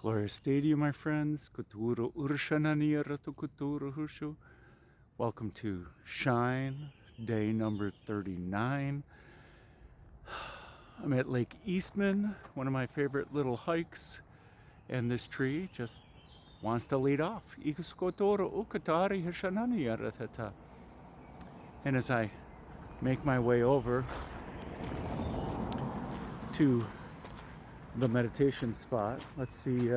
Glorious day to you, my friends. Kuturu urshananiyaratu kuturu hushu. Welcome to Shine, day number 39. I'm at Lake Eastman, one of my favorite little hikes, and this tree just wants to lead off. Ikuskotoro ukatari hashananiyaratata. And as I make my way over to the meditation spot, let's see,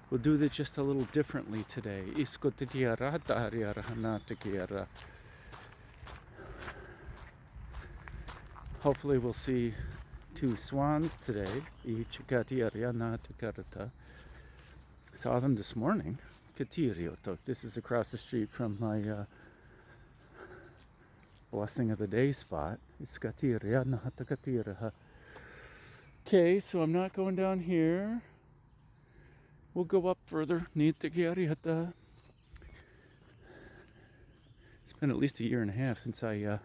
we'll do this just a little differently today. Hopefully we'll see two swans today. Saw them this morning. This is across the street from my blessing of the day spot. Okay, so I'm not going down here. We'll go up further. It's been at least a year and a half since I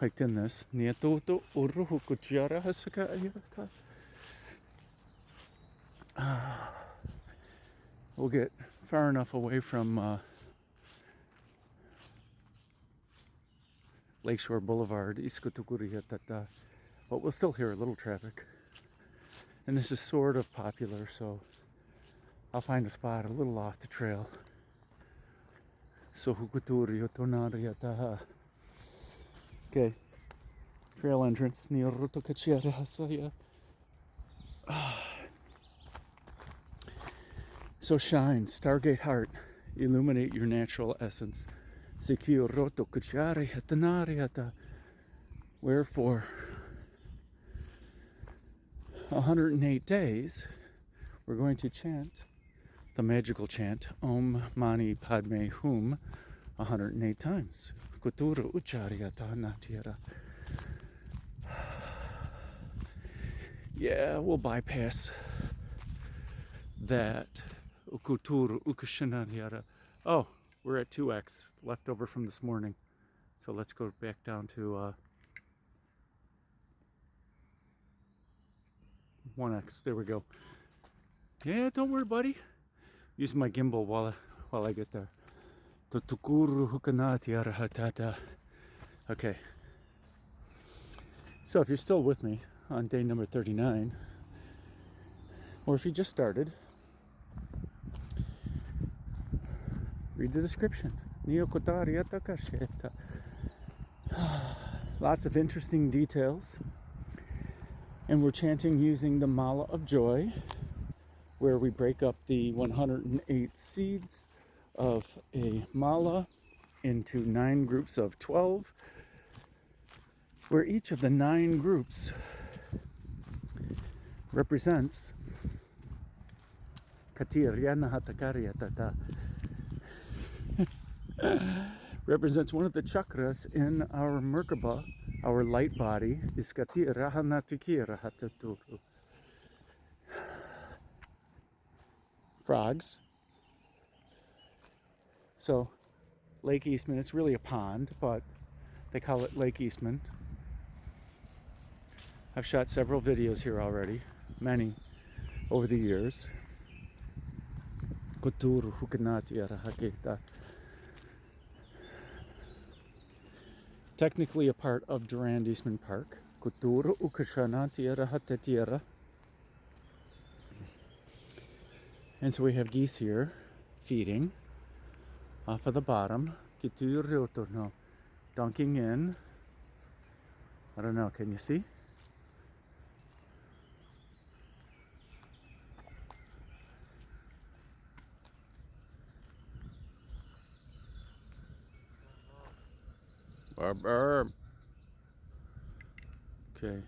hiked in this. We'll get far enough away from Lakeshore Boulevard, but we'll still hear a little traffic. And this is sort of popular, so I'll find a spot a little off the trail. Okay, trail entrance. So shine, Stargate heart, illuminate your natural essence. Wherefore, 108 days, we're going to chant the magical chant Om Mani Padme Hum 108 times. Kuturu Uchariyata Natira. Yeah, we'll bypass that. Ukuturu Ukashananyara. Oh, we're at 2x, left over from this morning. So let's go back down to 1x. There we go. Yeah, don't worry, buddy. Using my gimbal while I get there. Okay. So if you're still with me on day number 39, or if you just started, read the description. Lots of interesting details. And we're chanting using the mala of joy, where we break up the 108 seeds of a mala into 9 groups of 12, where each of the 9 groups represents represents one of the chakras in our Merkaba, our light body. Frogs. So, Lake Eastman, it's really a pond, but they call it Lake Eastman. I've shot several videos here already, many over the years. Technically a part of Durand Eastman Park. And so we have geese here feeding off of the bottom. Dunking in. I don't know, can you see? Barb, barb. Okay.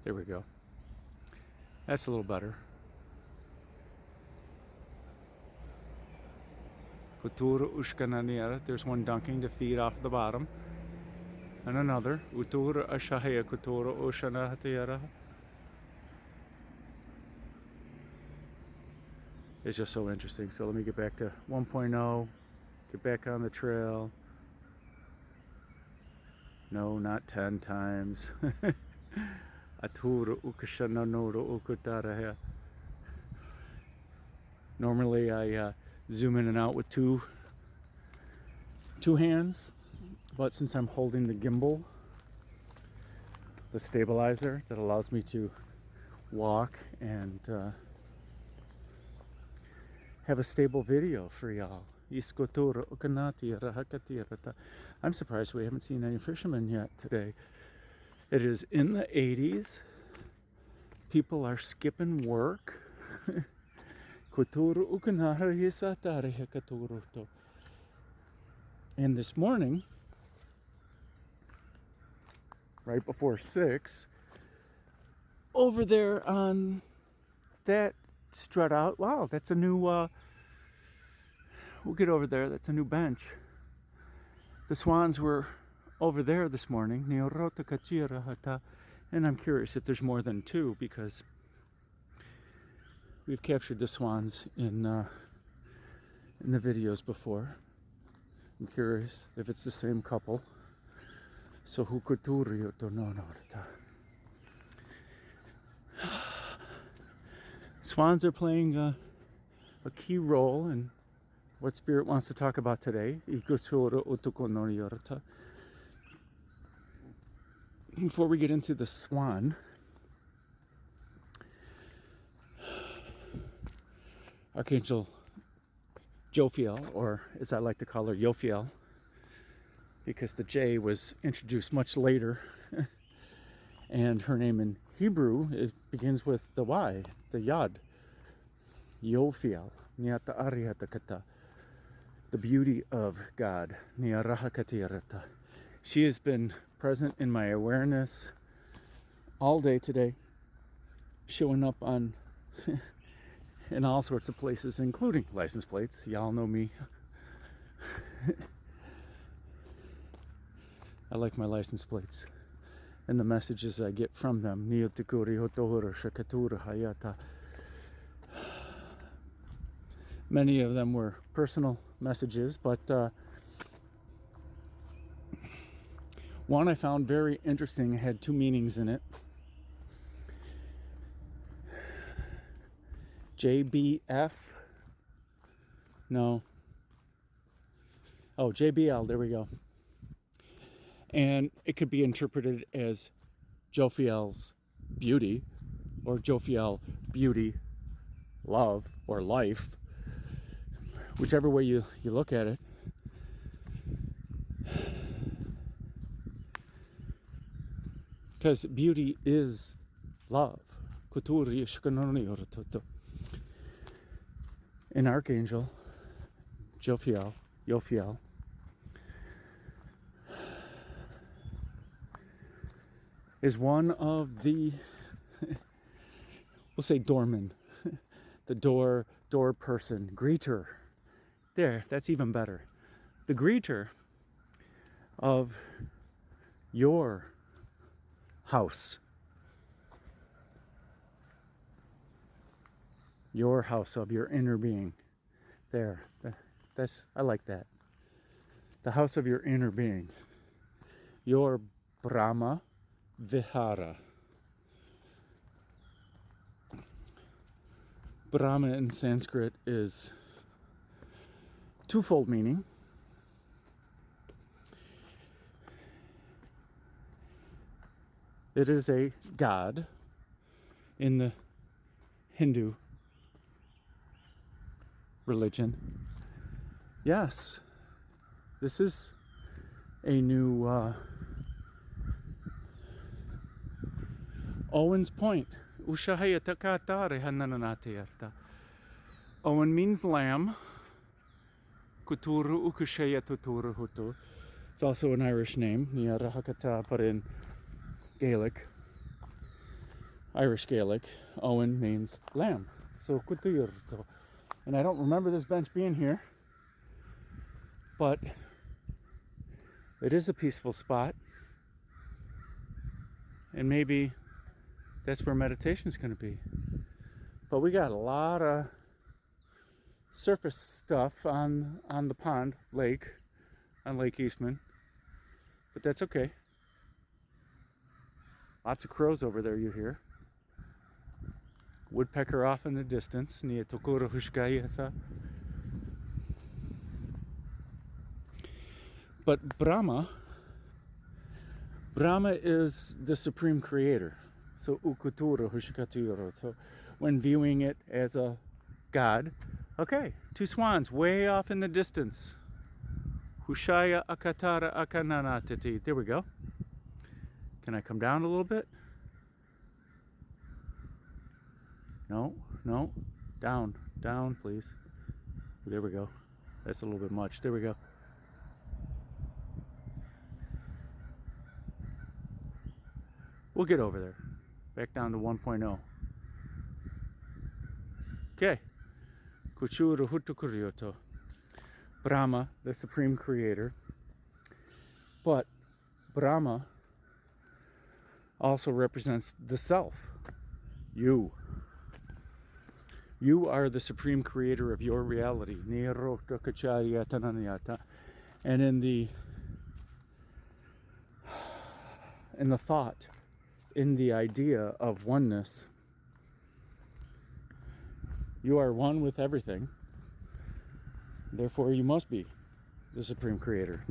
There we go. That's a little better. Kutura ushkananiera. There's one dunking to feed off the bottom. And another. Utura ashahaya kutura ushanatiera. is just so interesting. So let me get back to 1.0, get back on the trail. No, not 10 times. Normally I zoom in and out with two hands, but since I'm holding the gimbal, the stabilizer that allows me to walk and have a stable video for y'all. I'm surprised we haven't seen any fishermen yet today. It is in the 80s. People are skipping work. And this morning, right before 6, over there on that strut out, wow, that's a new, we'll get over there, that's a new bench. The swans were over there this morning, and I'm curious if there's more than 2, because we've captured the swans in the videos before. I'm curious if it's the same couple. So swans are playing a key role in what Spirit wants to talk about today. Before we get into the swan, Archangel Jophiel, or as I like to call her, Jophiel, because the J was introduced much later, and her name in Hebrew, it begins with the Y, the Yad, Jophiel, Niata Arihatakata, the beauty of God, Niarahakatirata. She has been present in my awareness all day today, showing up on in all sorts of places, including license plates. Y'all know me. I like my license plates and the messages I get from them. Many of them were personal messages, but one I found very interesting, had 2 meanings in it. JBF, no, oh, JBL, there we go. And it could be interpreted as Jophiel's beauty, or Jophiel beauty, love, or life, whichever way you look at it. Because beauty is love. An archangel, Jophiel, is one of the, we'll say doorman, the door person, greeter. There, that's even better. The greeter of your house. Your house of your inner being. There. That's, I like that. The house of your inner being. Your Brahma Vihara. Brahma in Sanskrit is twofold meaning. It is a god in the Hindu religion. Yes, this is a new Owen's Point. Owen means lamb. It's also an Irish name, but in Gaelic, Irish Gaelic, Owen means lamb. So, and I don't remember this bench being here, but it is a peaceful spot, and maybe that's where meditation is going to be. But we got a lot of surface stuff on the pond, on Lake Eastman. But that's okay. Lots of crows over there, you hear. Woodpecker off in the distance. But Brahma is the supreme creator. So ukutura hushkaturo. So when viewing it as a god, okay, two swans way off in the distance. Hushaya akatara akananatati. There we go. Can I come down a little bit? No, down, please. There we go. That's a little bit much. There we go. We'll get over there. Back down to 1.0. Okay. Kuchura Hutukuryoto. Brahma, the supreme creator. But Brahma also represents the self. You. You are the supreme creator of your reality. And in the thought, in the idea of oneness, you are one with everything. Therefore, you must be the supreme creator.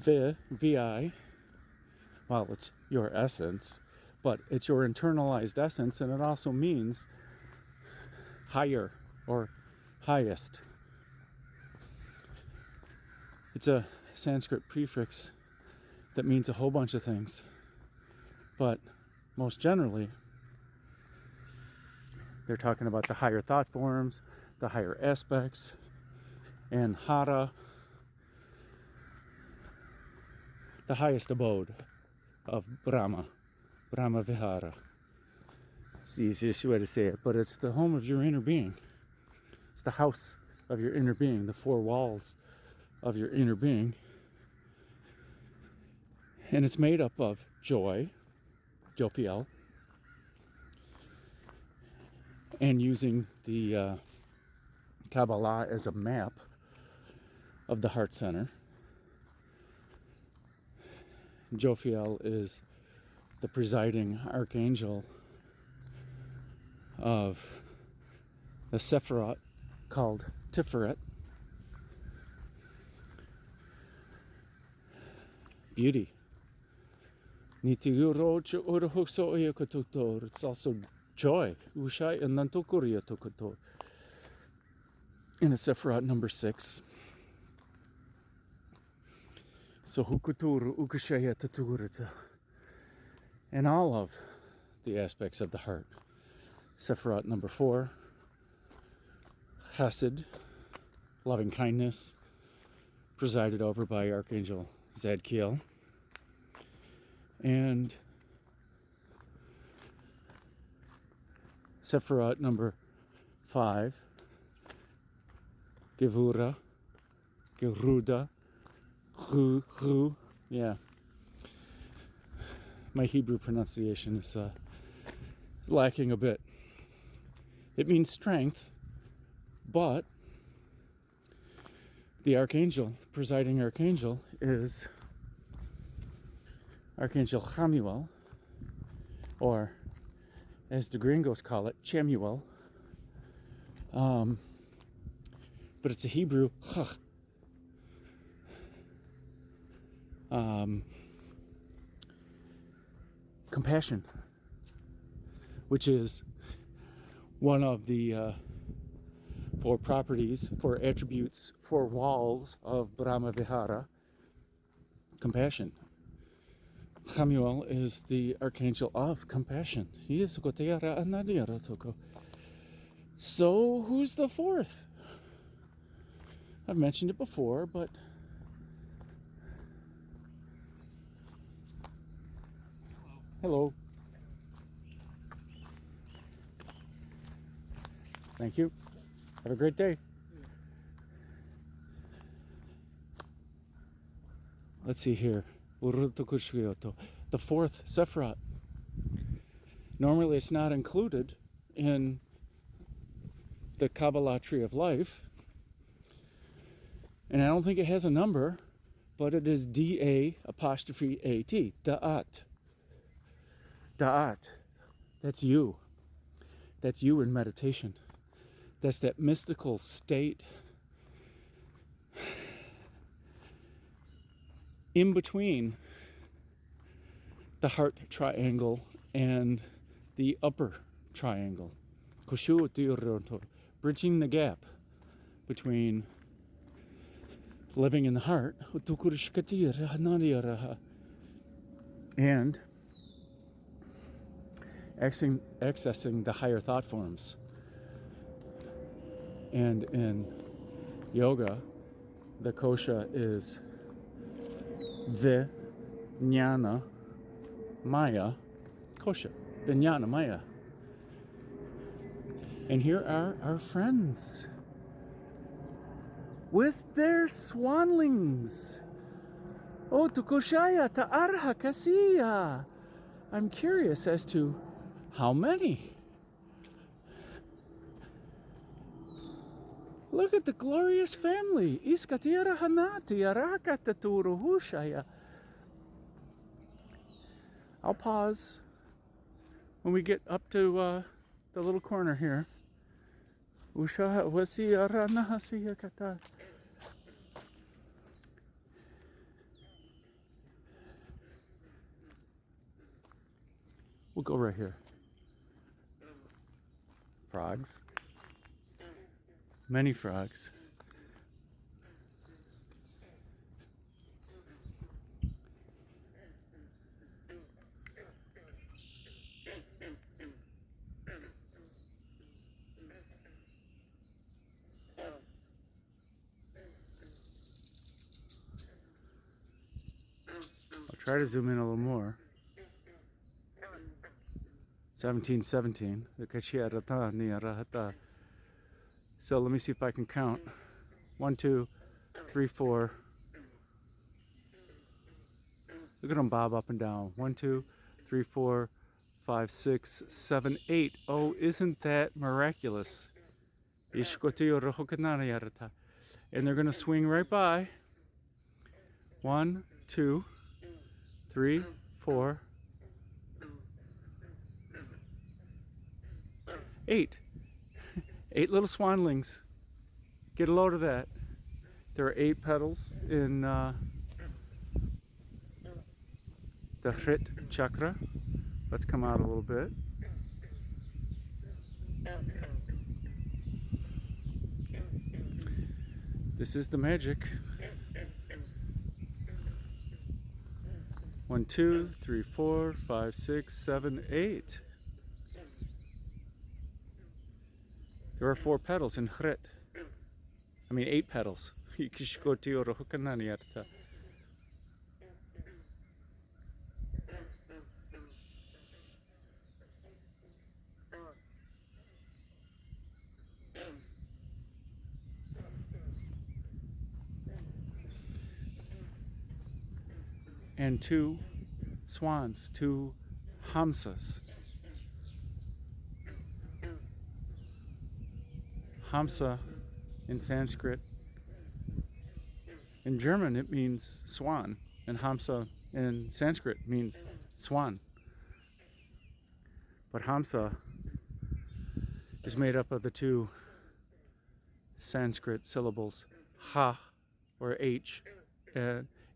Vi, well, it's your essence, but it's your internalized essence, and it also means higher or highest. It's a Sanskrit prefix that means a whole bunch of things, but most generally they're talking about the higher thought forms, the higher aspects, and hara, the highest abode of Brahma Vihara. It's the easiest way to say it, but it's the home of your inner being. It's the house of your inner being, the four walls of your inner being. And it's made up of joy, Jophiel, and using the Kabbalah as a map of the heart center. Jophiel is the presiding archangel of the Sephirot called Tiferet. Beauty. It's also joy. In the Sephirot number 6. So hukuturu ukashaya taturita. And all of the aspects of the heart. Sephirot number 4. Chesed, loving kindness, presided over by Archangel Zadkiel. And Sephirot number 5, Gevura, Geruda, Ru, yeah. My Hebrew pronunciation is lacking a bit. It means strength, but the archangel, presiding archangel, is Archangel Chamuel, or as the gringos call it, Chamuel. But it's a Hebrew chach. Compassion, which is one of the 4 properties, 4 attributes, 4 walls of Brahma Vihara. Compassion. Chamuel is the archangel of compassion. So, who's the 4th? I've mentioned it before, but hello. Thank you. Have a great day. Let's see here. The fourth Sephirot. Normally it's not included in the Kabbalah tree of life. And I don't think it has a number, but it is D-A'-A-T, Da'at. Da'at. That's you. That's you in meditation. That's that mystical state in between the heart triangle and the upper triangle. Bridging the gap between living in the heart and accessing the higher thought forms. And in yoga, the kosha is Vijnana Maya kosha. Vijnana Maya. And here are our friends with their swanlings. Oh, tukoshaya ta'arha kasiya. I'm curious as to how many. Look at the glorious family. Iskatira hanati arakataturuhushaya. I'll pause when we get up to the little corner here. Usha wasiya ranahasiya kata. We'll go right here. Frogs. Many frogs. I'll try to zoom in a little more. 1717. So let me see if I can count. 1, 2, 3, 4. Look at them bob up and down. 1, 2, 3, 4, 5, 6, 7, 8. Oh, isn't that miraculous? And they're going to swing right by. 1, 2, 3, 4, 8. 8 little swanlings. Get a load of that. There are 8 petals in the Hrit Chakra. Let's come out a little bit. This is the magic. 1, 2, 3, 4, 5, 6, 7, 8. There are 4 petals in Hrit. I mean 8 petals. And 2 swans, 2 Hamsas. Hamsa in Sanskrit. In German it means swan, and Hamsa in Sanskrit means swan. But Hamsa is made up of the 2 Sanskrit syllables ha or h,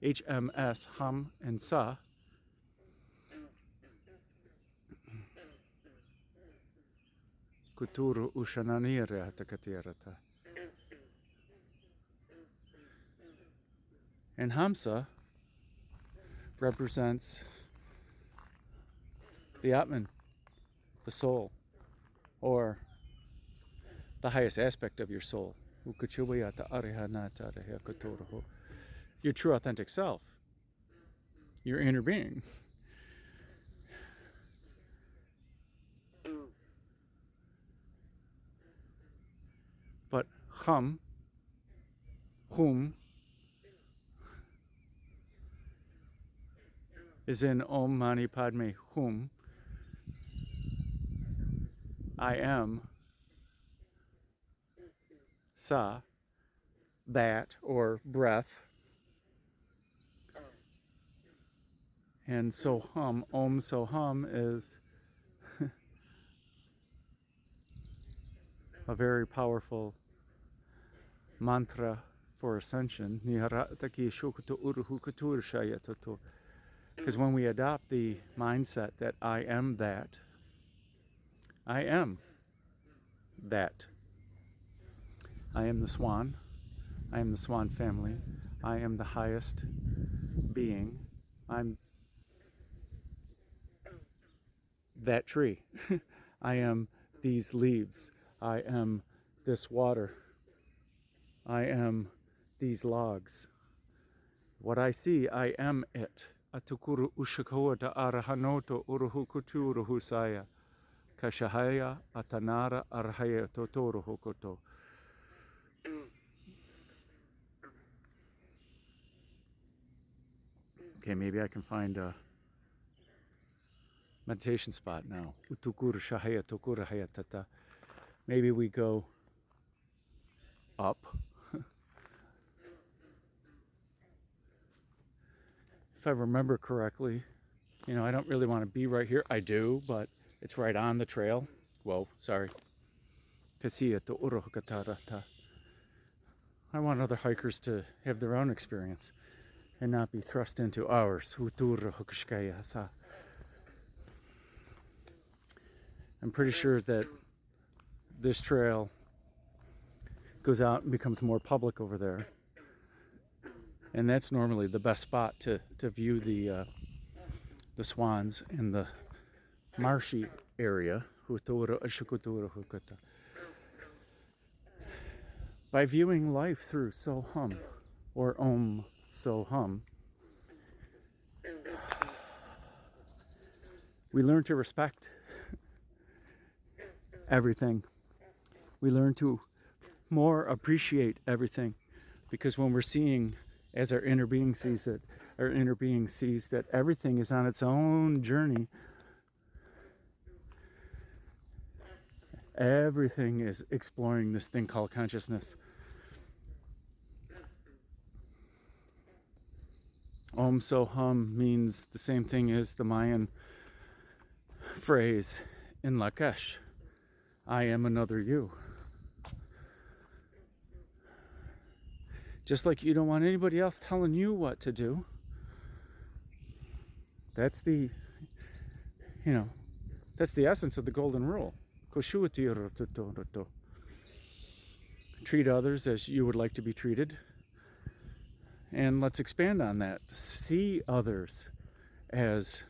HMS, ham and sa. Kuturu ushananira hatakatirata. And Hamsa represents the Atman, the soul, or the highest aspect of your soul. Your true authentic self, your inner being. But hum, whom, is in Om Mani Padme Hum. I am Sa, that, or breath. And Soham, Om Soham, is a very powerful mantra for ascension. Because when we adopt the mindset that I am that, I am that. I am the swan. I am the swan family. I am the highest being. I'm that tree. I am these leaves. I am this water. I am these logs. What I see, I am it. Atukuru ushakota arahanoto uruhukutu uruhusaya. Kashahaya atanara arhaya totoro hokoto. Okay, maybe I can find a meditation spot now. Utukuru shahaya tokura hayatata. Maybe we go up. If I remember correctly, I don't really want to be right here. I do, but it's right on the trail. Whoa, sorry. I want other hikers to have their own experience and not be thrust into ours. I'm pretty sure that this trail goes out and becomes more public over there. And that's normally the best spot to view the swans in the marshy area. By viewing life through Soham, or Om Soham, we learn to respect everything. We learn to more appreciate everything, because when we're seeing, as our inner being sees it, our inner being sees that everything is on its own journey. Everything is exploring this thing called consciousness. Om Soham means the same thing as the Mayan phrase in Lakesh. I am another you. Just like you don't want anybody else telling you what to do. That's the essence of the golden rule. Treat others as you would like to be treated. And let's expand on that. See others as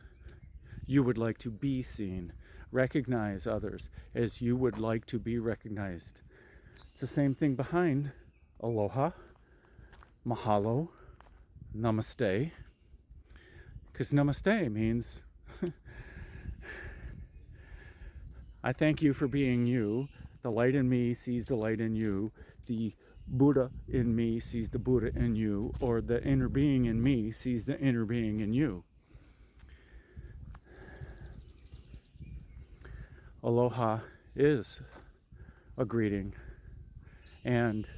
you would like to be seen. Recognize others as you would like to be recognized. It's the same thing behind aloha, mahalo, namaste. Because namaste means I thank you for being you. The light in me sees the light in you. The Buddha in me sees the Buddha in you. Or the inner being in me sees the inner being in you. Aloha is a greeting and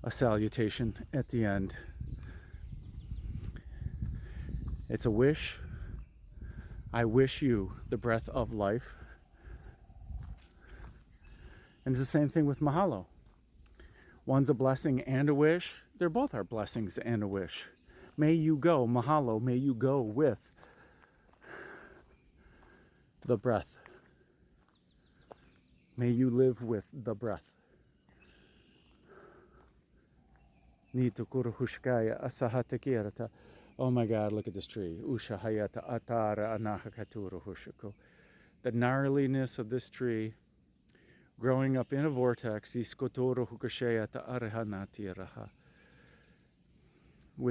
a salutation at the end. It's a wish. I wish you the breath of life. And it's the same thing with mahalo. One's a blessing and a wish. They're both our blessings and a wish. May you go, mahalo, may you go with the breath. May you live with the breath. Oh my God, look at this tree. The gnarliness of this tree growing up in a vortex with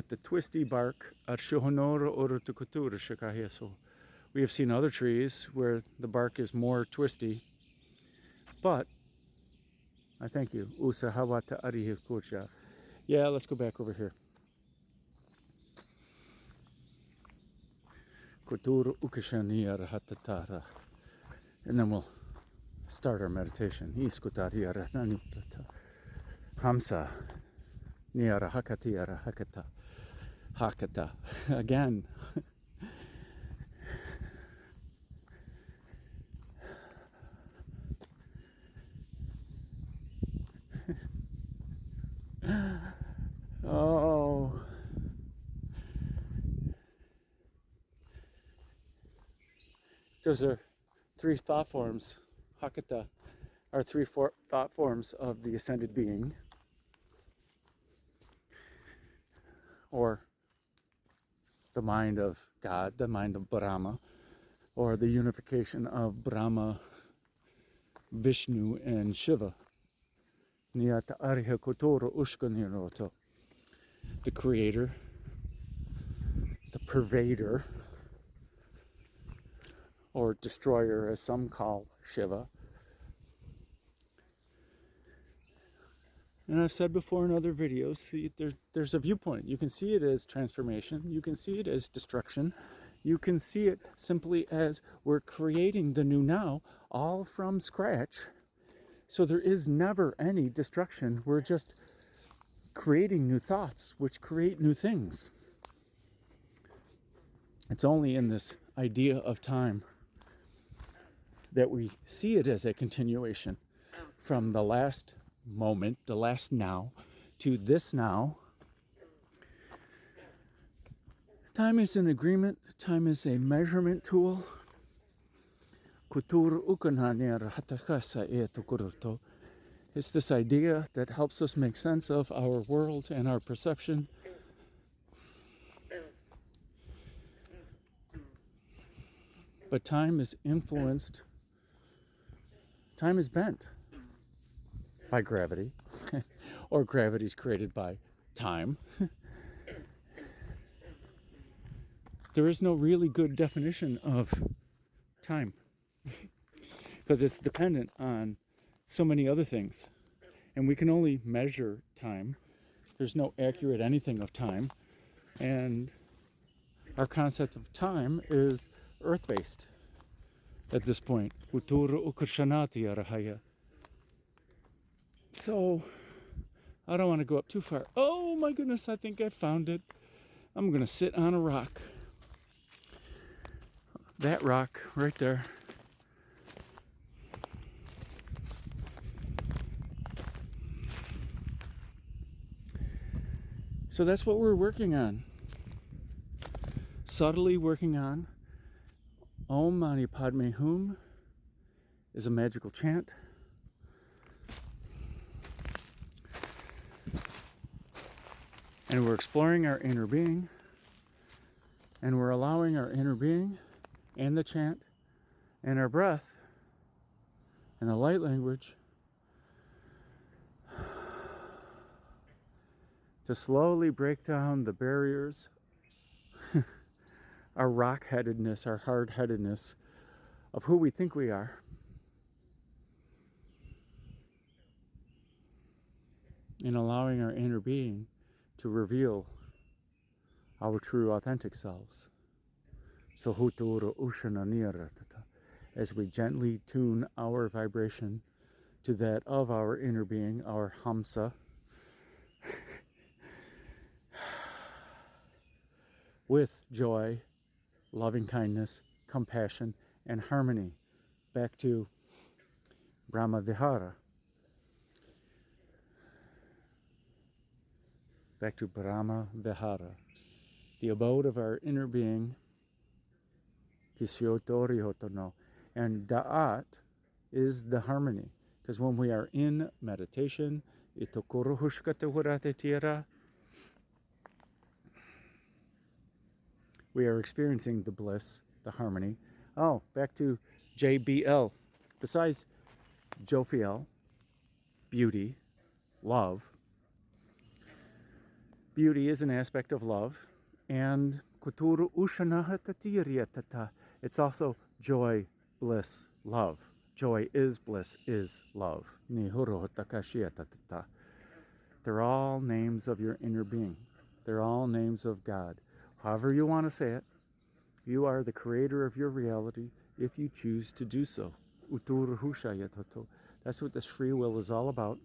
the twisty bark. We have seen other trees where the bark is more twisty, but I thank you. Yeah, let's go back over here. Kuturu ukashaniya rahatatara. And then we'll start our meditation. Iskutariya rahanitata. Hamsa. Niyara hakatiyara hakata. Hakata. Again. Oh. Those are three thought forms. Hakata are three thought forms of the ascended being, or the mind of God, the mind of Brahma, or the unification of Brahma, Vishnu, and Shiva. Niyata Ariha Kotoro Ushkaniroto. The creator, the pervader, or destroyer, as some call Shiva. And I've said before in other videos, there's a viewpoint. You can see it as transformation. You can see it as destruction. You can see it simply as we're creating the new now, all from scratch. So there is never any destruction. We're just creating new thoughts, which create new things. It's only in this idea of time that we see it as a continuation from the last moment, the last now, to this now. Time is an agreement. Time is a measurement tool. It's this idea that helps us make sense of our world and our perception. But time is influenced, time is bent by gravity, or gravity is created by time. There is no really good definition of time because it's dependent on so many other things, and we can only measure time. There's no accurate anything of time, and our concept of time is earth-based at this point. So I don't want to go up too far. Oh my goodness, I think I found it. I'm going to sit on a rock. That rock right there. So that's what we're working on. Subtly working on. Om Mani Padme Hum is a magical chant. And we're exploring our inner being. And we're allowing our inner being and the chant and our breath and the light language to slowly break down the barriers, our rock-headedness, our hard-headedness of who we think we are. And allowing our inner being to reveal our true authentic selves. So huturu ushana niyaratata, as we gently tune our vibration to that of our inner being, our Hamsa, with joy, loving kindness, compassion, and harmony. Back to Brahma Vihara. Back to Brahma Vihara, the abode of our inner being, Kisyotorihotono. And Da'at is the harmony. Because when we are in meditation, we are experiencing the bliss, the harmony. Oh, back to JBL. Besides Jophiel, beauty, love. Beauty is an aspect of love. And Kuturu Ushanahatatiriatata. It's also joy, bliss, love. Joy is bliss, is love. They're all names of your inner being. They're all names of God. However you want to say it, You are the creator of your reality if you choose to do so. That's what this free will is all about.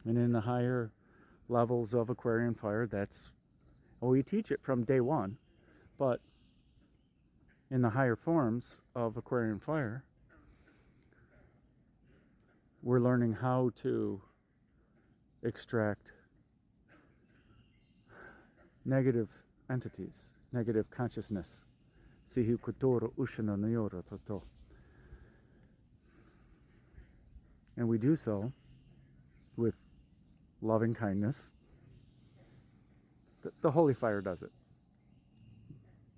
And in the higher levels of Aquarian fire, we teach it from day one, but in the higher forms of Aquarian fire, we're learning how to extract negative entities, negative consciousness. And we do so with loving kindness. The holy fire does it.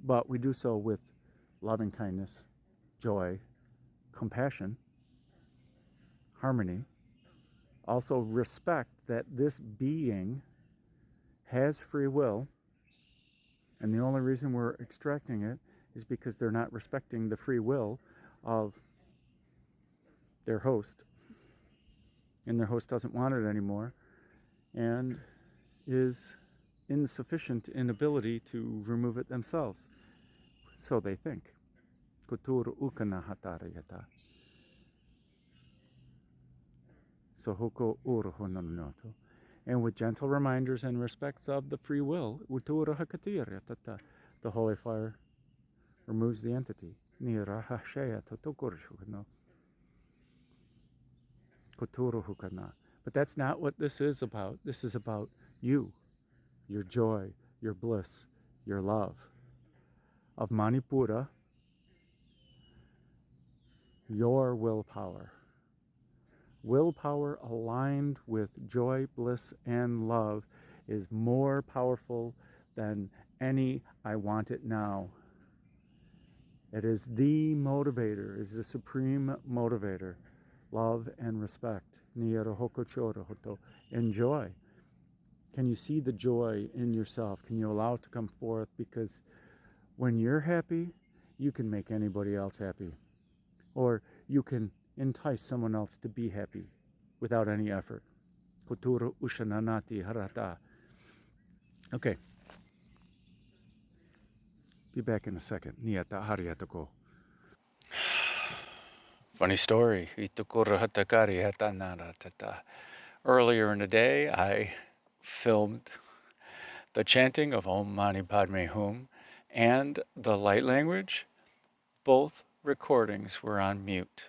But we do so with loving kindness, joy, compassion, harmony. Also respect that this being has free will, and the only reason we're extracting it is because they're not respecting the free will of their host, and their host doesn't want it anymore and is insufficient in ability to remove it themselves. So they think. Kuturu ukana hatarayata. Sohoko uruhononoto. And with gentle reminders and respects of the free will, the holy fire removes the entity. But that's not what this is about. This is about you, your joy, your bliss, your love. Of Manipura, your willpower. Willpower aligned with joy, bliss, and love is more powerful than any I want it now. It is the motivator, is the supreme motivator. Love and respect. Enjoy. Can you see the joy in yourself? Can you allow it to come forth? Because when you're happy, you can make anybody else happy. Or you can entice someone else to be happy without any effort. Kutura ushananati harata. Okay. Be back in a second. Niyata hariyatako. Funny story. Earlier in the day, I filmed the chanting of Om Mani Padme Hum and the light language. Both recordings were on mute.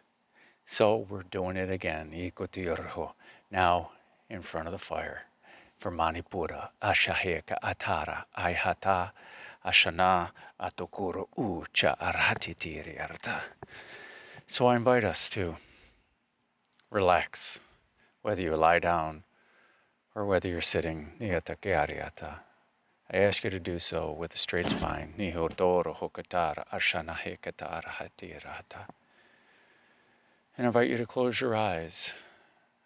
So we're doing it again. Now in front of the fire. For Manipura, Ashaheka Atara, Aihata, Ashana, Atokuru, Ucha Arhatitiri Arta. So I invite us to relax, whether you lie down or whether you're sitting. Niyatakyariata. I ask you to do so with a straight spine. Nihodoro Hokatara, Ashana Hekata Arhatirata. And I invite you to close your eyes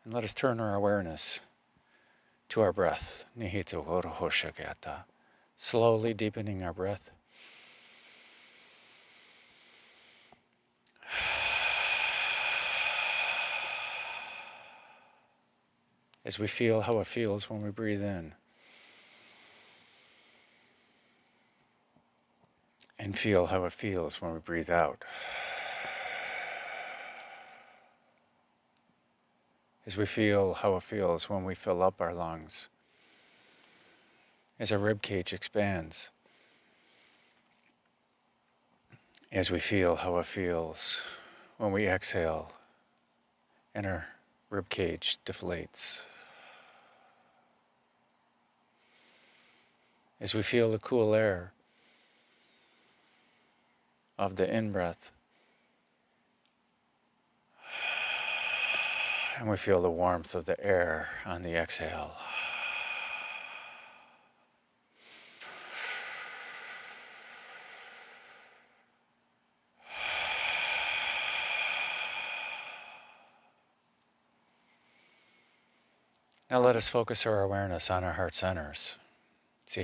and let us turn our awareness to our breath. Nihito Horohoshagata. Slowly deepening our breath. As we feel how it feels when we breathe in. And feel how it feels when we breathe out. As we feel how it feels when we fill up our lungs. As our rib cage expands. As we feel how it feels when we exhale and our rib cage deflates. As we feel the cool air of the in-breath, and we feel the warmth of the air on the exhale. Now let us focus our awareness on our heart centers. For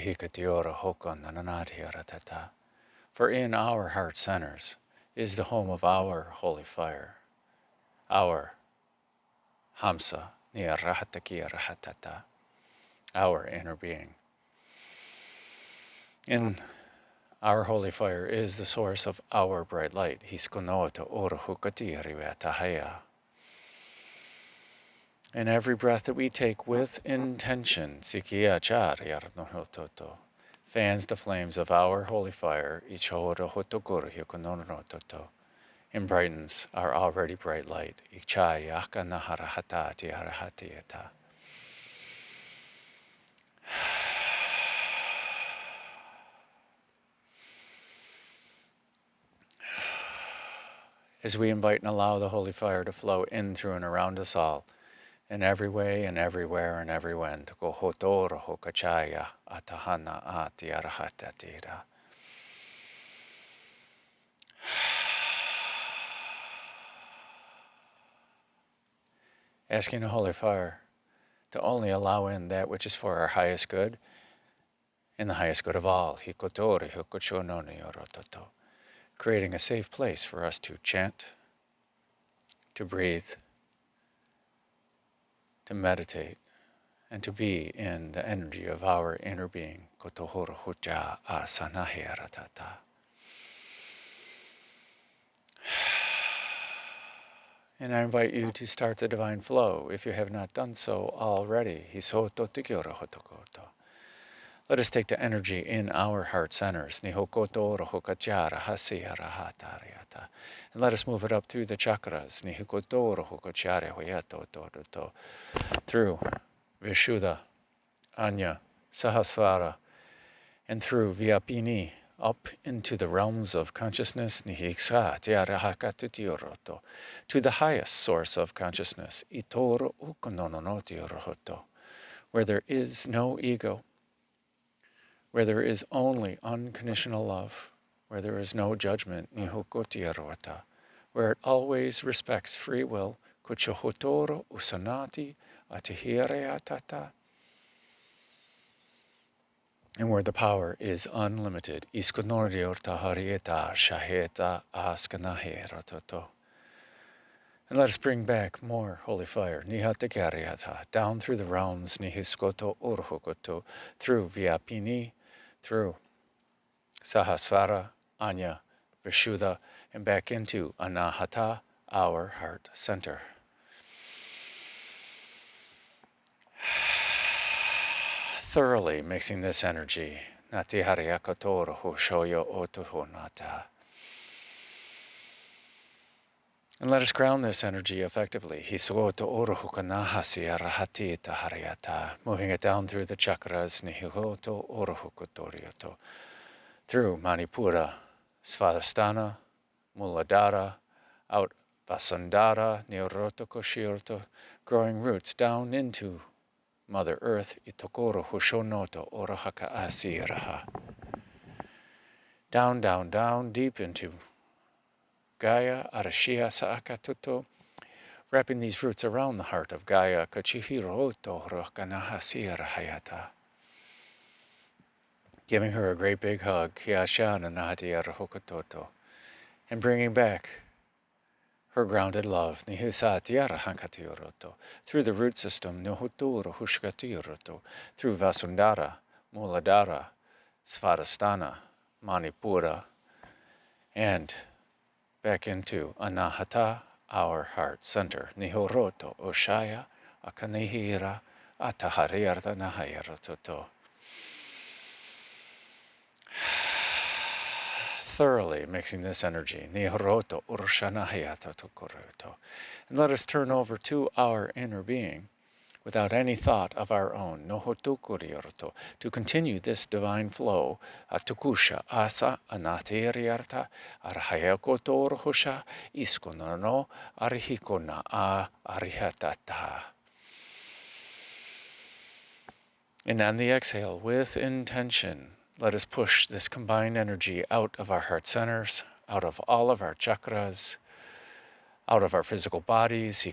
in our heart centers is the home of our holy fire, our Hamsa, our inner being. And our holy fire is the source of our bright light. And every breath that we take with intention fans the flames of our holy fire and brightens our already bright light. As we invite and allow the holy fire to flow in, through, and around us all, in every way and everywhere and every when, to go hotoro hokachaya atahana ati arahatatira. Asking the holy fire to only allow in that which is for our highest good and the highest good of all, hikotori hokochononi orototo, creating a safe place for us to chant, to breathe, to meditate, and to be in the energy of our inner being. Kotohoro huja asanahiratata. And I invite you to start the divine flow if you have not done so already. Hisoto tikyoro hotokoto. Let us take the energy in our heart centers. Nihokoto rohokachara hasiyara hatariata. And let us move it up through the chakras. Nihikoto rohokachare hoyato toto. Through Vishuddha, Anya, Sahasrara, and through Vyapini, up into the realms of consciousness, Nihiksa tiarahakatutioroto, to the highest source of consciousness, Itoro ukonononotiorohoto, where there is no ego, where there is only unconditional love, where there is no judgment, Nihokotiarota, where it always respects free will, Kuchohotoro usanati atihireatata, and where the power is unlimited. Iskonoriorta harieta shaheta askanaheratoto. And let us bring back more holy fire. Nihatekariata, down through the realms, nihiskoto urhokoto, through Vyapini, through Sahasrara, Anya, Vishuddha, and back into Anahata, our heart center. Thoroughly mixing this energy. Nati hariakotoro hoshoyo otohonata. And let us ground this energy effectively. Hisoto orohukanahasi arahati tahariata. Moving it down through the chakras. Nihihoto orohukotorioto. Through Manipura, Svadhisthana, Muladhara, out Vasundhara, Niroto Koshirto, growing roots down into Mother Earth, Itokoro Hushonoto Orahaka Asiraha. Down, down, down, deep into Gaia, Arashia Saakatuto, wrapping these roots around the heart of Gaia, Kachihiro Oto Rokanahasirahayata. Giving her a great big hug, Kiashana Nahatiara Hokototo, and bringing back her grounded love, Nihisatiara Hankatioroto, through the root system, Nuhuturo Hushkatioroto, through Vasundhara, Muladhara, Svadhisthana, Manipura, and back into Anahata, our heart center, Nihoroto Oshaya, Akanihira, Atahariarta Nahayarototo. Thoroughly mixing this energy, Nihoroto Urshanahayata Tokoruto. And let us turn over to our inner being without any thought of our own, Nohotukuriorto, to continue this divine flow, Atukusha Asa Anateriarta, Arhayakotorhosha, Iskonono, Arhikona A Arihatata. And on the exhale, with intention, let us push this combined energy out of our heart centers, out of all of our chakras, out of our physical bodies,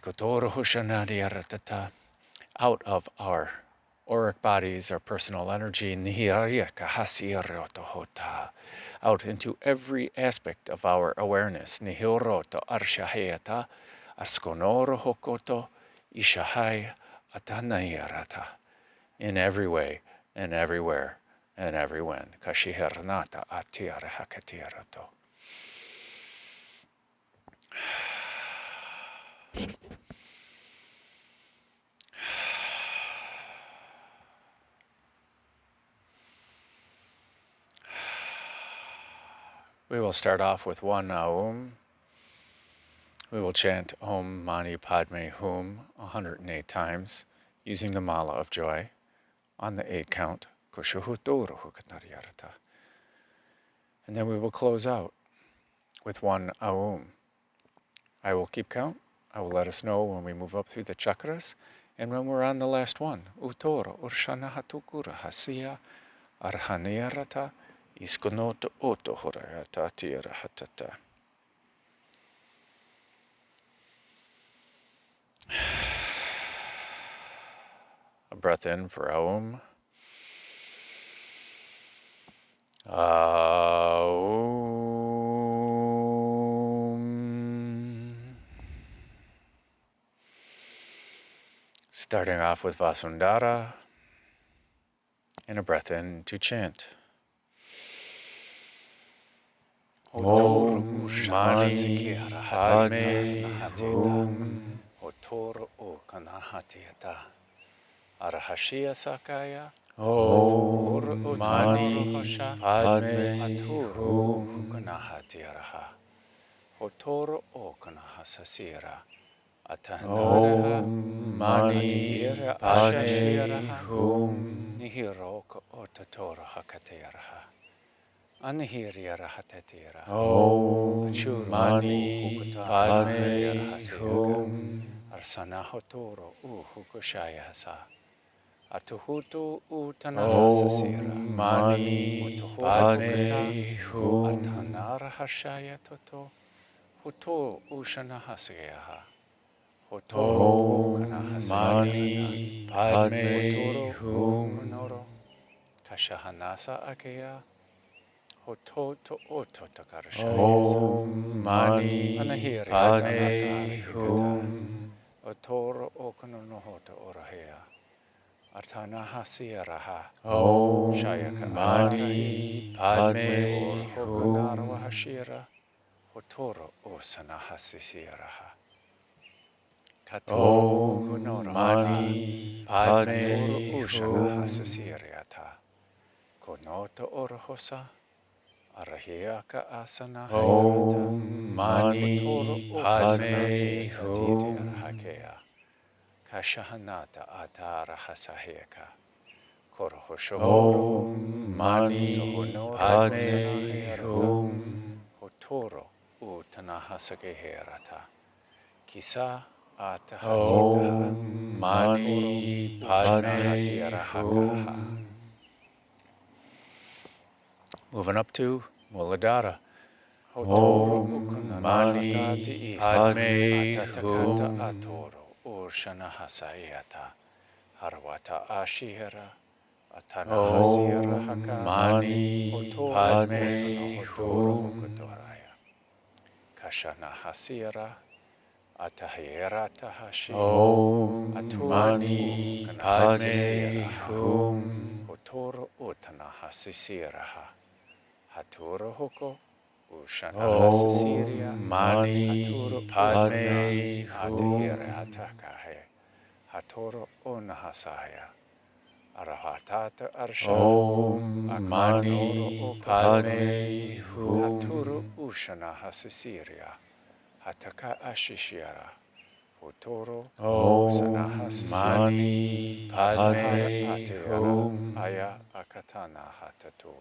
out of our auric bodies, our personal energy, out into every aspect of our awareness, in every way and everywhere and every wind. Kashihiranata atiara hakatirato. We will start off with one Aum. We will chant Om Mani Padme Hum 108 times using the mala of joy on the 8 count. And then we will close out with one Aum. I will keep count. I will let us know when we move up through the chakras and when we're on the last one. Utoro Urshanahatukura Hasia Arhanirata Iskonota Otohorata Tira Hatata. A breath in for Aum. Aum. Starting off with Vasundhara and a breath in to chant. Om Mani Padme Hum. Otoro O Kanahatiata Arahashia Sakaya. Om Mani Padme Hum. Kanahatiaraha. Otoro O Kanahasasira. Om Mani Padme Hum. Nihiroko Ototora Hakateraha. Anihiriara Hatatira. Om Mani Padme Hum. Arsana Hotoro Hukushaya Hasa. Atuhutu Utanahasasira. Om Mani Padme Hum. Artanara Hashaya Toto. Huto Ushanahasyaha. Om Mani Padme Hum. Kashahanasa Akaya. Hoto to oto takarashaya. Om Mani Padme Hum. Otoro okononohoto orahea. Artanahasiraha. Om Mani Padme Hum. Hashira. Hotoro osanahasisiraha. Om Mani Padme Hum. Konoto orahosa. Arahiaka asana. Om Mani Padme Hum. Kashahanata atara hasaheka. Korohosho. Om Mani Padme Hum. Hotoro utanahasageherata. Kisa atahatita. Om Mani Padme Hum. Moving up to Muladhara. Om Mani Padme Hum. Atoro Urshanahasayata Harwata Ashihara Atanahasira Haka. Om Mani Padme Hum. Kashanahasira Atahirata Hashi. Om Mani Padme Hum. Otoro Utanahasiraha Haturo Hoko Ushanahasasiria. Om Mani Padme Hum. Atakahe Hatoro Onahasaya Arahatata Arsha. Om Mani Padme Hum. Haturo Ushanahasasiria Hataka Ashishira Hotoro Mani Padme Hum. Aya Akatana Hatatu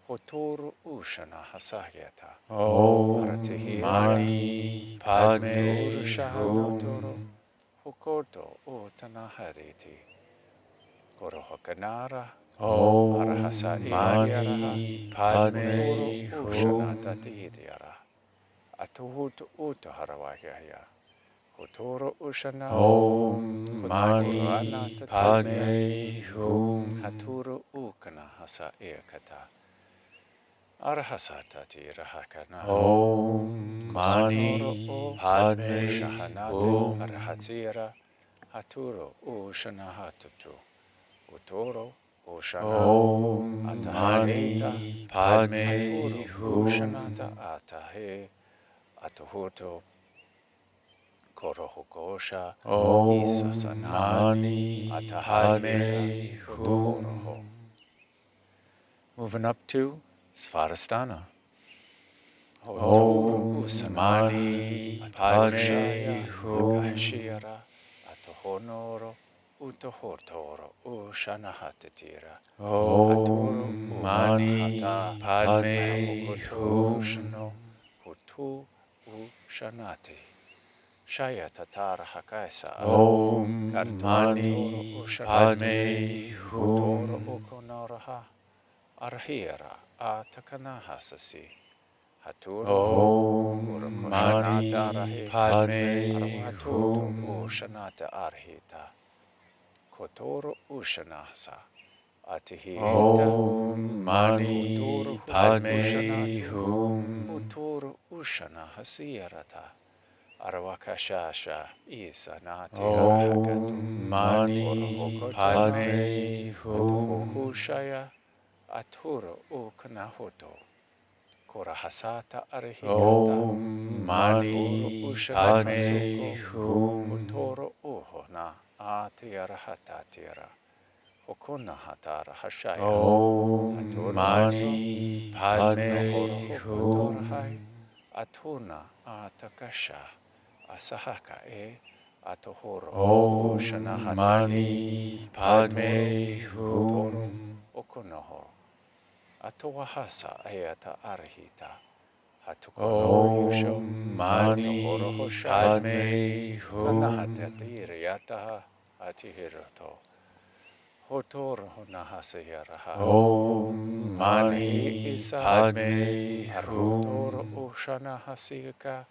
Hotoro Ushana Hasahyata. Om Mani Padme Hum. Hokoto Utanahariti Gorohokanara. Om Mani Padme Hum. Atuhutu Utaharawahya Hotoro Ushana. Om Mani Padme Hum. Haturu Ukana Hasa Ekata Arhasata Tirahakana. Om Mani Padme Hum. Arhatira Haturo Ushanahatutu Utoro Oshana Om Atahayeta Mani Padme Atoro Hum. Ushanata Atahe Atohoto Korohokosha Om Isasana Mani Atahayera Padme Utohoroho. Hum. Moving up to Svadhisthana. Hotoro Om Usanata Mani Atohoshaya Padme Hum. Akashira Atohonoro Utohotoro Ushanahatatira Atoro Om Mani Upanahata Padme Arahokoto Ushano Hum. Hutu Ushanati Shaya Tatara Hakaisa Om Kartoro Toro Mani Ushanati Padme Hutoro Hum. Ukonoraha Arhira Atakanahasasi Haturo Om Urokoshanata Mani Rahe Padme Arwatoto Hum. Ushanata Arhita Kotoro Ushanasa Atihieta Om Utoro Mani Hutu Padme Ushanato Hum. Utoro Ushana Hasirata Arwakashasha Isanati Arhakatu Om Mani Orohokotona Padme Hum. Atohohushaya Aturo Ukanahoto Korahasata Arhiata Om Atoro Mani Padme Ushanahasuko Hum. Utoro Uhona Atiarahatatira Hokona Hatara Hashaya Om Atoro Hasa Mani Atonohoro Padme Hokotorahai Hum. Atuna Atakasha Asahaka Atohoro Om Ushanahatati Mani Atoro Padme Hotoro Hum. Okonoho Atowahasa Ayata Arhita Hatukonor Yusho Om Atohoro Mani Hoshaya Padme Hum. Kanahatati Riyataha Atihiroto Hotor Honahasayaraha Om Arkahi Mani Isa Padme Arhotoro Hum. Ushanahasika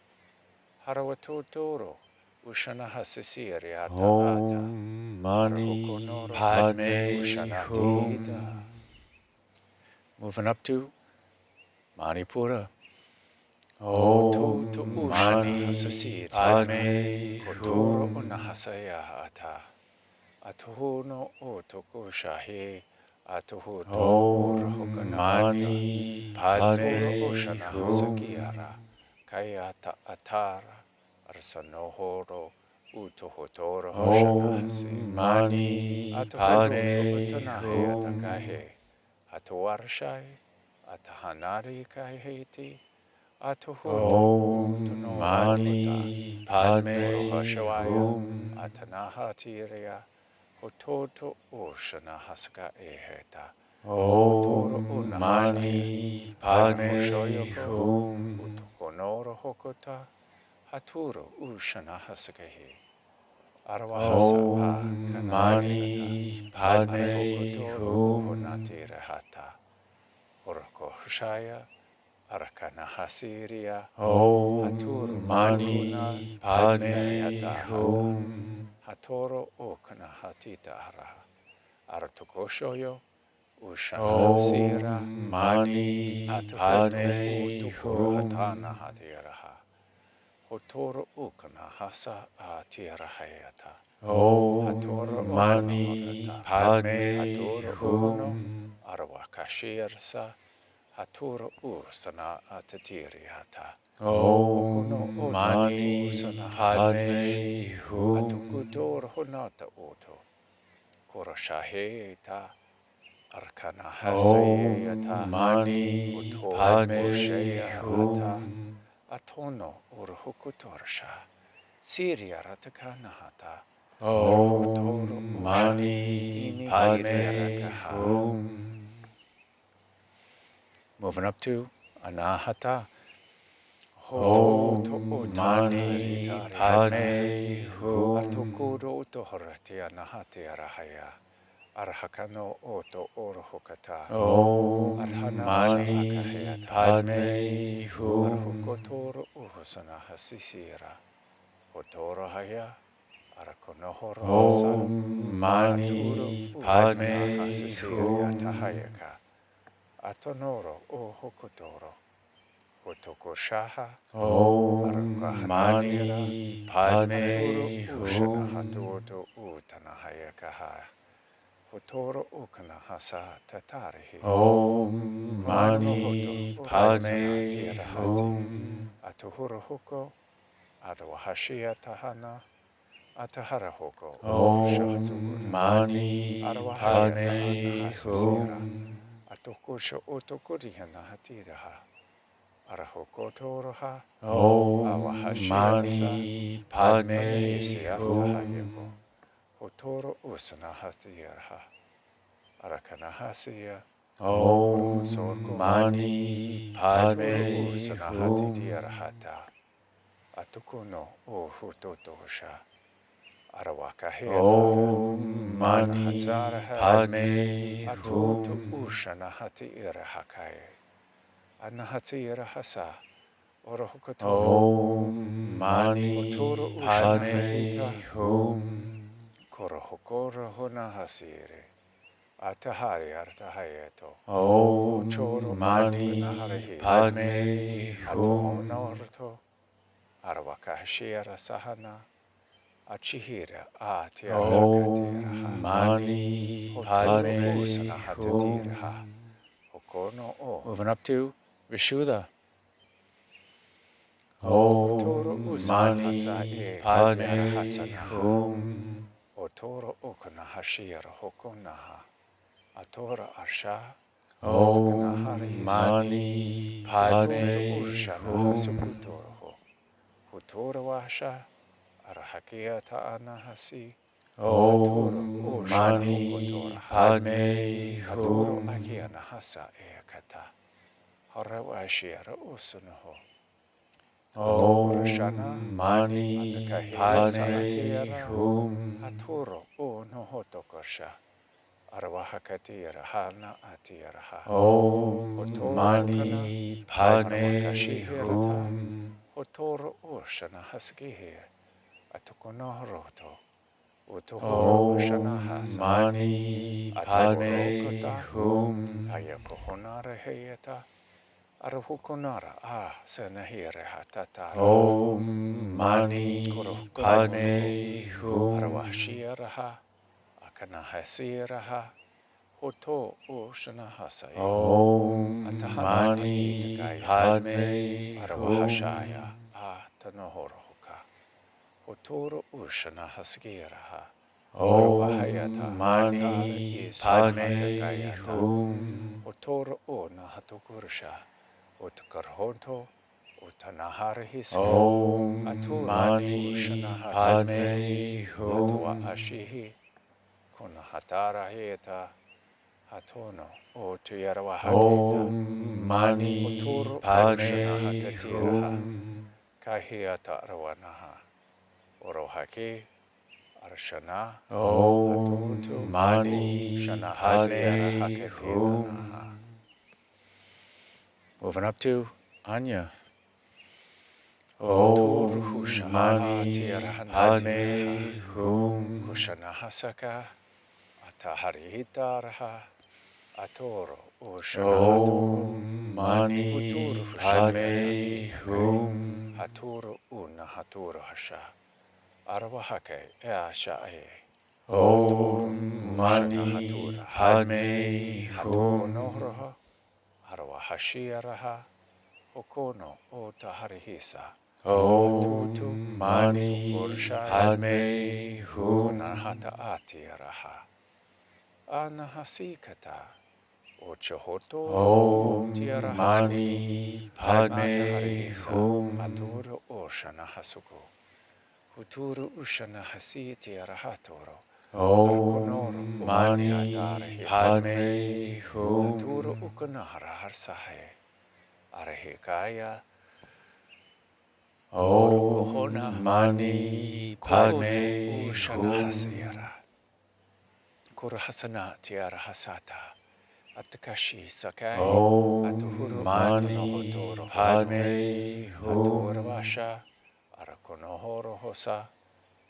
Harawatotoro Ushanahasisiriata Ata Om Mani Arhukonoro Padme Ushanatihita. Hum. Moving up to Manipura. Hotu to Om Mani Ushanahasasitiara Padme Kotoro Hum. Unahasaya Ata Atuhuno Utokushahi Atuhuto Om Urhokanahata Mani Atoro Padme Oshana Hasakiara Hum. Kayata Atara Arsanohoro Utohotoro Hoshana Hasi Om Mani Atohoto Padme Utanahe Hum. Atakahe Atowarshai Atahanari Kaheti Atohoto Om Utonoro Hota Mani Padme Orohashawaya Hum. Atanahatiria Hototo Oshana Haska Eheta Hotoro Om Unahasaya Mani Padme Arahoshoyoko Hum. Utokonoro Hokota Haturo Ushana Hasakehi Arawahasa Om Kanahayata Mani Padme Arahokotoro Hum. Uhonati Rehata Horokoshaya Arakanahasiria Haturo Om Ukuna Mani Padme Atmeriata Hata Hum. Hatoro Ukanahatita Ara Artokoshoyo Ushanahasira Om Mani Atohoto Padme Utukuhatana Hum. Hatiraha Hotoro Ukanahasa Atirahayata Hatoro Om Mani Okonohorata Padme Hatoro Uhono Hum. Arwakashirsa Hatoro Ursana Atatiriata Okono Om Oto Mani Ursana Hatakeshi Padme Hum. Atukutor Honata Oto Koroshaheta Arkana Om Hasayeta Mani Utoro Padme Oshaya Ata Hum. Atono Urhukutorsha Syria Ratakanahata Arhotoro Om Usha Mani Padme Inihirakaha. Hum. Moving up to Anahata Hoto to Om Mani Utaharitariata Padme Hum. Artukuro Utohorati Anahati Arahaya Arhakano Oto Orhokata Om Arhanasa Mani Akahayata Padme Hum. Arhukotoro Uhosana Hasisira Hotoro Haya Arakonohoro Hasa Om Aturo Mani Ukana Padme Hasisiria Hum. Tahayaka Atonoro Ohokotoro Hotokoshaha Om Arakahatanira Mani Aturo Padme Ushana Hum. Hatuoto Utanahayakaha Hotoro ukana hasa tatarihi. Om Mani Padme Hum. Atuhura huko. Arawahashia tahana. Atahara huko. Om Mani Padme Hum. Atukusha utukurihana hatiraha. Arahokotoraha. Om Mani Padme Hum. Hotoro usana hatiraha. Arakanahasiya. Om Mani Padme Hum. Atukuno o hutotosha. Arawakahe. Om Mani Padme Atutu Hum. ushana hati irahakai. Anahati irahasa. Orohokoto. Om Mani Padme Hum. Korohokoro honahasire. Atahari artahayeto. Om Mani Padme Hum. Atomonorto. Arawakashira sahana. Achihira Om Mani Padme Hum. Hokono o. Moving up to Vishuddha. Om Mani Padme Hum. Otoro okana hashira hokonaha. Atora asha. Om Mani Padme Hum. Sukutoro. Hutora washa. Arahakia ta'anahasi. Om Mani Padme Atoro Hum. akia nahasa ekata. Harawashira usunoho. Om Mani Padme Hum. Atoro o no hotokosha. Arawahakatira hana atiraha. Om Mani Padme Hum. Hotoro o shana haskihi. Atukonohroto. Om Mani Padme Hum. Ayakohonara heyata. Arahukonara senahire hatata. Om Mani Padme Hum. Arawashiraha. Akanahasiraha. Hoto o shanahasaya. Om Mani Padme Hum. Arawahashaya tanohorohuka. Hotoro ushana hasgiraha. Om Mani Padme Hum. Hotoro o nahatukursha. Otakarhoto. Otanaharihisi. Om Mani Padme Atua Hum. ashihi. Kunahatara heta. Hatono o tuyarwahaketa. Om Mani Padme Hum. Kahiata arwanaha. Orohaki. Arshana. Om Mani Padme Hum. Moving up to Anya. Om Mani Padme Hum. Kushanahasaka. Ataharihitaraha. Atoro. Om Mani Padme Hum. Haturu una haturu hasha. Arwahake easha'e. Om Mani Padme Hum. Nohraha. Arwahashiraha. Hokono o taharihisa. Om Mani Padme Hum. Nahata atiraha. Anahasikata. Ochohoto. Om Mani Padme Hum. Aturu oshana hasuko. Huturu ushana hasiti arahatoro. Om Mani Padme Hum. Aturu ukanahara harsahe. Arahikaya. Om Mani Padme Hum. Kurahasana tiara hasata. Atakashi sakai. Om Mani Padme Hum. Aturvasha. Arakonohoro hosa.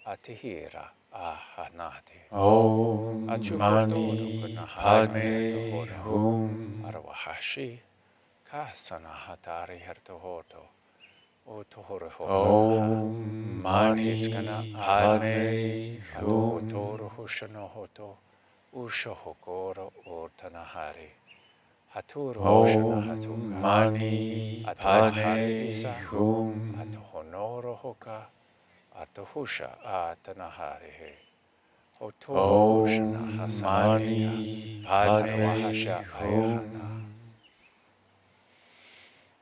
Atihira ahanati. Om Mani Padme Hum. Arwahashi. Kasana hatari hertohoto. Om Mani Padme Hum. Atotoro hushanohoto. Ushohokoro Urtanahari. Haturu Om Ushanahatuka. Mani Padme Hum. Atohonoro Hoka. Atohusha Atanaharihe. Hotoro Ushana Om Hasakeya. Mani Padme Arwahasha Ayahana. Hum.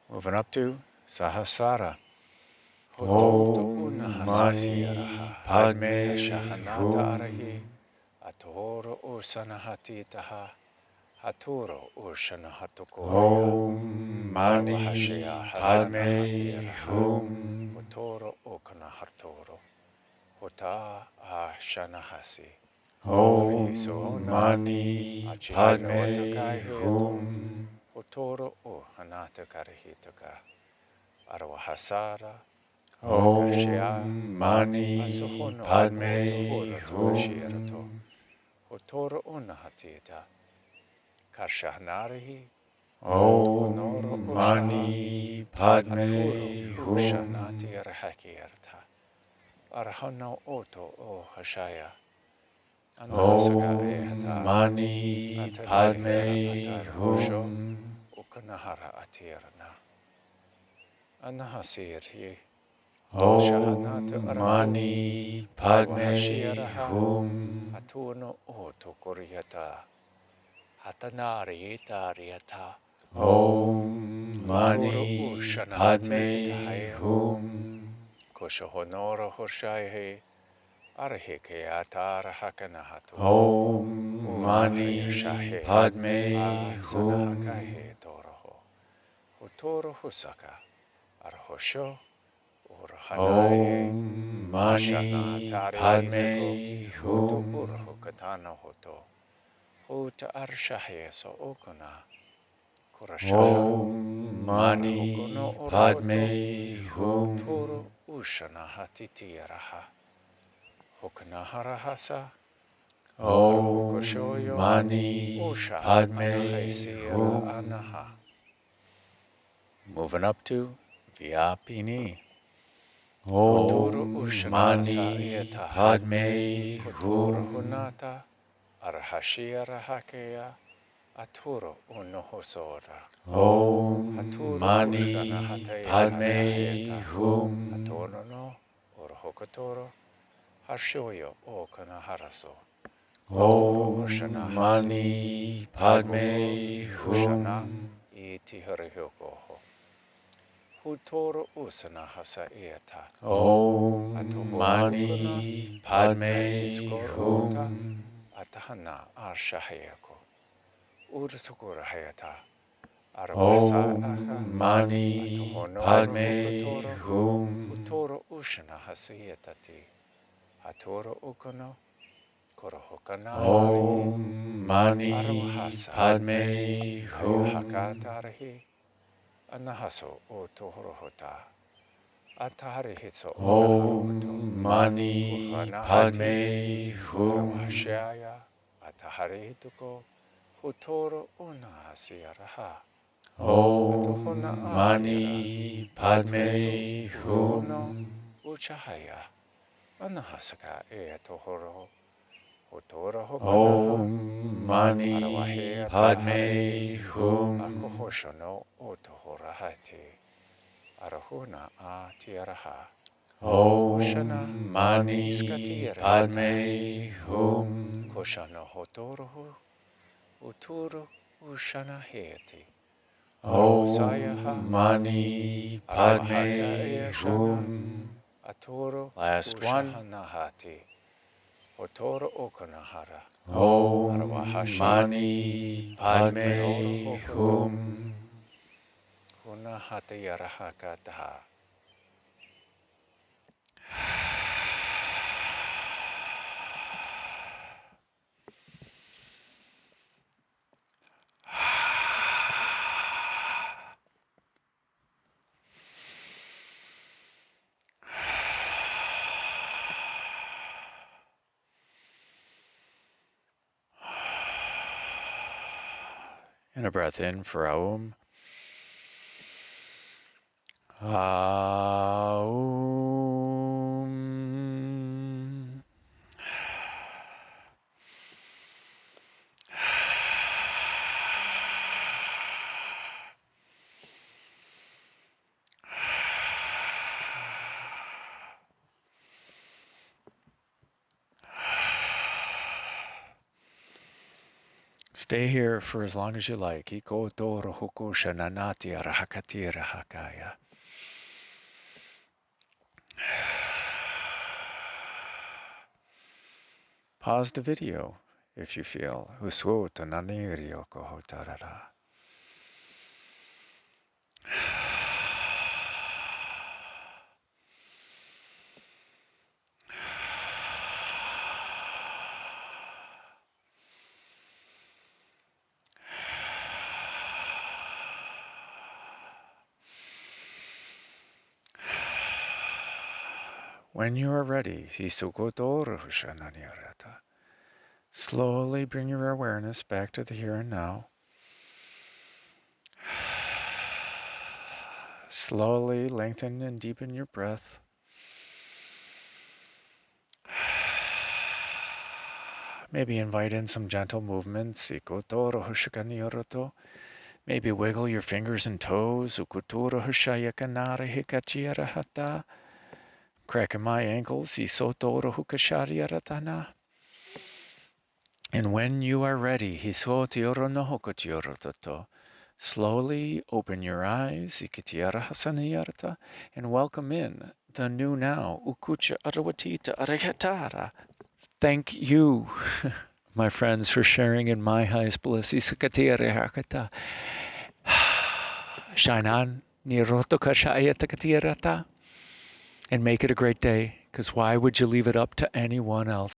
Moving up to Sahasrara. Hototo Om Unahasasiraha. Mani Padme Hashahanata Arahi. Hum. Atoro Ursanahatiitaha. Haturo Ursanahatukoria. Om Arwahashaya Mani Padme Haranahatiiraha. Hum. Hotoro Okanahartoro. Hota Ashanahasi. Om Mani Achihano Padme Atakai Heato. Hum. Hotoro O Hanata Karahitaka. Arwahasara. Hokashia. Om Mani Asohono Padme Otohoro Tukashirato. Hum. Hotoro Unahatita. Karshahnarihi. Otokonoro Om Oshaha. Mani Aturo Padme Ushanati Hum. Arhakirta. Arhano Oto O Hashaya. Anahasaga Om Ehata. Mani Atalihira Padme Atara Hosho. Hum. Ukanahara Atirana. Anahasir Hi. Shahanata Om Arahu. Mani Padme Arwahashiraha. Hum. Atuno Oto Koryata. Hatanari Tariata. Om Hotoro Mani Ushanahatita Padme Kahaya. Hum. Koshohonoro Hoshaihe. Arhikeata Arhakanahatu. Om Mani Urahayashahe. Padme Hum. Sanahakahe Toroho. Hotoro Husaka. Arhosho. Urhanaihe. Om Ashana Mani Tari Isako. Padme Hoto Hum. Urho Katana Hoto. Hota Arshahe So Okuna. Kurashaha. Om Arahokono Mani Orohoto. Padme Hotoro Hum. Ushana Hatitiaraha. Hokanahara Om Arokoshoyo Mani Osha Padme Anahaisira Hum. Anaha. Moving up to Vyapini. Hotoro Om Ushanahasa Mani Etaha. Padme Hotoro Hum. Hunata. Arhashira Hakeya. Aturo Unohosora. Om Haturo Mani Ushanahateya Padme Hataheta. Hum. Atonono Orhokotoro. Harshoyo Okanaharaso. Hotoro Om Ushanahasi. Mani Agoko Padme Ushana Hum. Itiharihyokoho. Hutoro Usanahasa Eta. Om Atohoro Okuna. Mani Padme Ahiskor Ota. Hum. Atahana Arshahayako. Urtukura Hayata. Arwasa Aha. Om Mani Atohonoro Padme Okotoro. Hum. Utoro Ushanahasi Etati. Atoro Ukono. Korohokanahari. Om Mani Arwahasa. Padme Hum. Ayahakatarahi. Anahaso o tohorohota. Atahari hitso onaharohoto. Om Mani Uhanahati. Padme Hum. Arawahashaya. Atahari hituko. Hutoro unahasiaraha. Atohona Om atira. Mani Atutu. Padme Ukono. Hum. Uchahaya. Anahasaka e tohoro. Hutoro hokanaha. Om Mani Arawahea tahari. Padme Hum. Akohoshono otohorahati. Arahuna a tiaraha. Koshana Om Mani iskatiaraheta. Padme Hum. Koshana hotorohu. Uturu ushana heti. Arwasayaha. Om Mani Arwahaka Padme eashana. Hum. Atoro Last one. ushahanahati. Hotoro okanahara. Om Arwahashi. Mani Atokonoro Padme hokoto. Hum. Hunahati yarahakataha. And a breath in for Aum. Aum. Stay here for as long as you like. Iko toro huku shananati arahakati rahakaya. Pause the video if you feel. Usuo tanani ryoko hotarara. When you are ready, slowly bring your awareness back to the here and now. Slowly lengthen and deepen your breath. Maybe invite in some gentle movements. Maybe wiggle your fingers and toes. Cracking my ankles. And when you are ready, slowly open your eyes and welcome in the new now. Thank you, my friends, for sharing in my highest bliss. Shine on. And make it a great day, because why would you leave it up to anyone else?